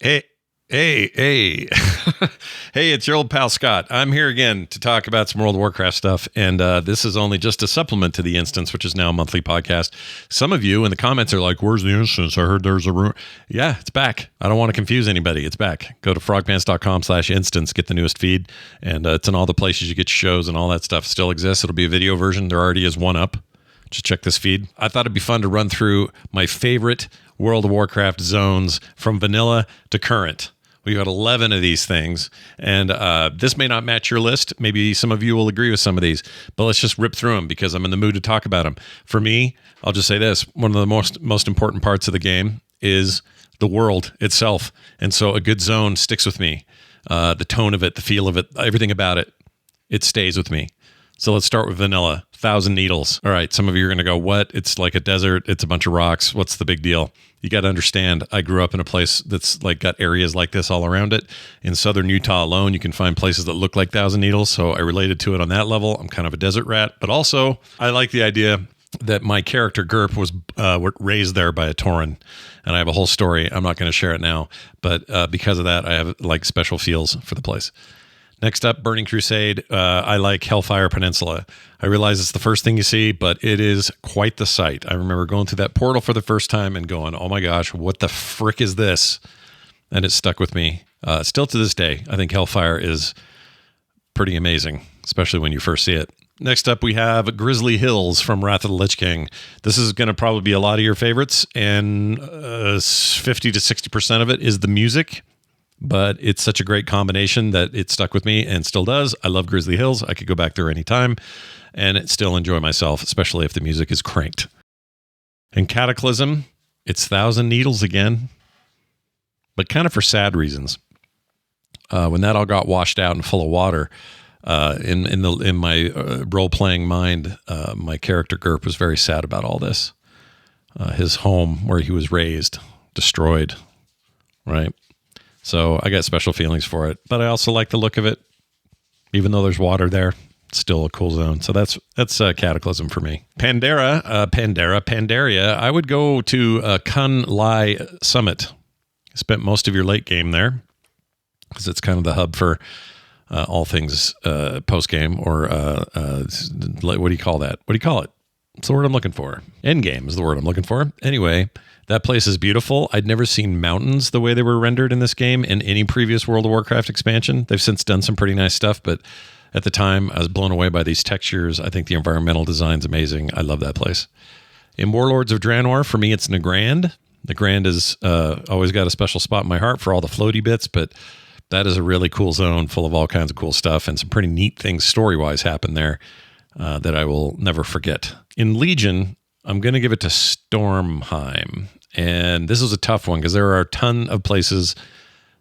Hey, hey. Hey, it's your old pal Scott. I'm here again to talk about some World of Warcraft stuff, and this is only just a supplement to the Instance, which is now a monthly podcast. Some of you in the comments are like, where's the Instance? I heard there's a room. Yeah, it's back. I don't want to confuse anybody. It's back. Go to frogpants.com/instance, get the newest feed, and it's in all the places you get your shows and all that stuff. Still exists. It'll be a video version. There already is one up. Just check this feed. I thought it'd be fun to run through my favorite World of Warcraft zones from vanilla to current. We've got 11 of these things, and this may not match your list. Maybe some of you will agree with some of these, but let's just rip through them because I'm in the mood to talk about them. For me, I'll just say this. One of the most important parts of the game is the world itself, and so a good zone sticks with me. The tone of it, the feel of it, everything about it, it stays with me. So let's start with vanilla. 1,000 Needles. All right, some of you are going to go, what? It's like a desert. It's a bunch of rocks. What's the big deal? You got to understand, I grew up in a place that's like got areas like this all around it. In southern Utah alone, you can find places that look like 1,000 Needles. So I related to it on that level. I'm kind of a desert rat. But also, I like the idea that my character, Gerp, was raised there by a Tauren. And I have a whole story. I'm not going to share it now. But because of that, I have like special feels for the place. Next up, Burning Crusade. I like Hellfire Peninsula. I realize it's the first thing you see, but it is quite the sight. I remember going through that portal for the first time and going, oh my gosh, what the frick is this? And it stuck with me. Still to this day, I think Hellfire is pretty amazing, especially when you first see it. Next up, we have Grizzly Hills from Wrath of the Lich King. This is going to probably be a lot of your favorites, and 50 to 60% of it is the music. But it's such a great combination that it stuck with me and still does. I love Grizzly Hills. I could go back there anytime and still enjoy myself, especially if the music is cranked. In Cataclysm, it's 1,000 Needles again, but kind of for sad reasons. When that all got washed out and full of water, in my role-playing mind, my character Gerp was very sad about all this. His home where he was raised, destroyed, right? So I got special feelings for it, but I also like the look of it. Even though there's water there, it's still a cool zone. So that's Cataclysm for me. Pandaria. I would go to Kun Lai Summit. Spent most of your late game there because it's kind of the hub for all things post game or what do you call that? What do you call it? It's the word I'm looking for. End game is the word I'm looking for. Anyway. That place is beautiful. I'd never seen mountains the way they were rendered in this game in any previous World of Warcraft expansion. They've since done some pretty nice stuff, but at the time, I was blown away by these textures. I think the environmental design's amazing. I love that place. In Warlords of Draenor, for me, it's Nagrand. Nagrand has always got a special spot in my heart for all the floaty bits, but that is a really cool zone full of all kinds of cool stuff, and some pretty neat things story-wise happen there that I will never forget. In Legion, I'm going to give it to Stormheim. And this was a tough one because there are a ton of places,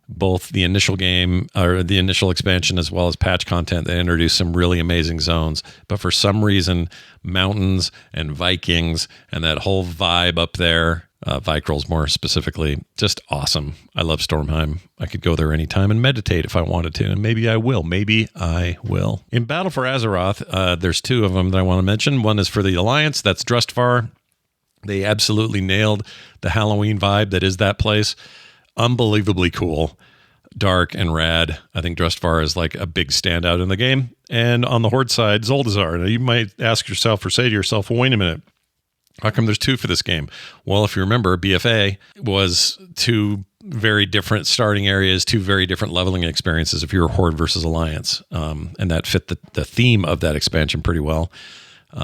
both the initial game or the initial expansion as well as patch content, that introduced some really amazing zones. But for some reason, mountains and Vikings and that whole vibe up there, Vikrals more specifically, just awesome. I love Stormheim. I could go there anytime and meditate if I wanted to, and maybe I will. In Battle for Azeroth, there's two of them that I want to mention. One is for the Alliance. That's Drustvar. They absolutely nailed the Halloween vibe that is that place. Unbelievably cool, dark, and rad. I think Drustvar is like a big standout in the game. And on the Horde side, Zuldazar. Now you might ask yourself or say to yourself, well, wait a minute. How come there's two for this game? Well, if you remember, BFA was two very different starting areas, two very different leveling experiences if you were Horde versus Alliance. And that fit the theme of that expansion pretty well.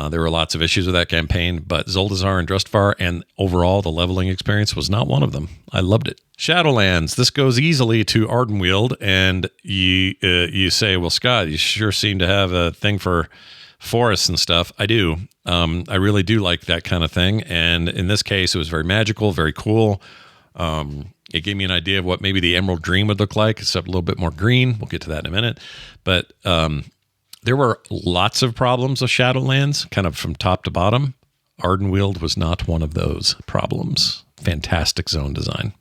There were lots of issues with that campaign, but Zuldazar and Drustvar and overall the leveling experience was not one of them. I loved it. Shadowlands. This goes easily to Ardenweald, and you say, well, Scott, you sure seem to have a thing for forests and stuff. I do. I really do like that kind of thing, and in this case, it was very magical, very cool. It gave me an idea of what maybe the Emerald Dream would look like, except a little bit more green. We'll get to that in a minute. But there were lots of problems with Shadowlands, kind of from top to bottom. Ardenweald was not one of those problems. Fantastic zone design.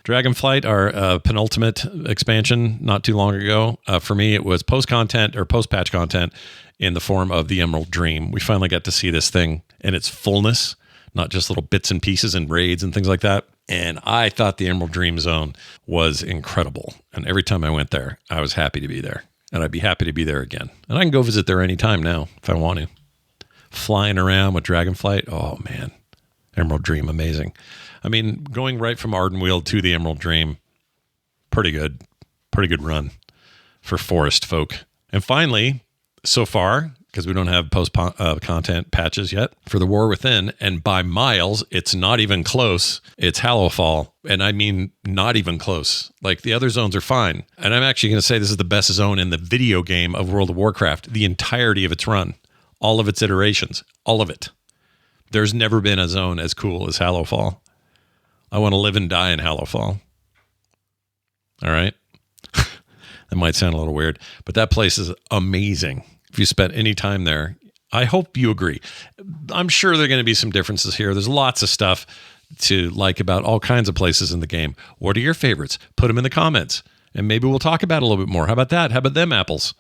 Dragonflight, our penultimate expansion not too long ago. For me, it was post-patch content in the form of the Emerald Dream. We finally got to see this thing in its fullness, not just little bits and pieces and raids and things like that. And I thought the Emerald Dream Zone was incredible. And every time I went there, I was happy to be there. And I'd be happy to be there again. And I can go visit there anytime now if I want to. Flying around with Dragonflight, oh man, Emerald Dream, amazing. I mean, going right from Ardenweald to the Emerald Dream, pretty good run for forest folk. And finally, so far, because we don't have post-content patches yet, for the War Within, and by miles, it's not even close. It's Hallowfall, and I mean not even close. Like, the other zones are fine. And I'm actually going to say this is the best zone in the video game of World of Warcraft, the entirety of its run, all of its iterations, all of it. There's never been a zone as cool as Hallowfall. I want to live and die in Hallowfall. All right? That might sound a little weird, but that place is amazing. If you spent any time there, I hope you agree. I'm sure there are going to be some differences here. There's lots of stuff to like about all kinds of places in the game. What are your favorites? Put them in the comments, and maybe we'll talk about it a little bit more. How about that? How about them apples?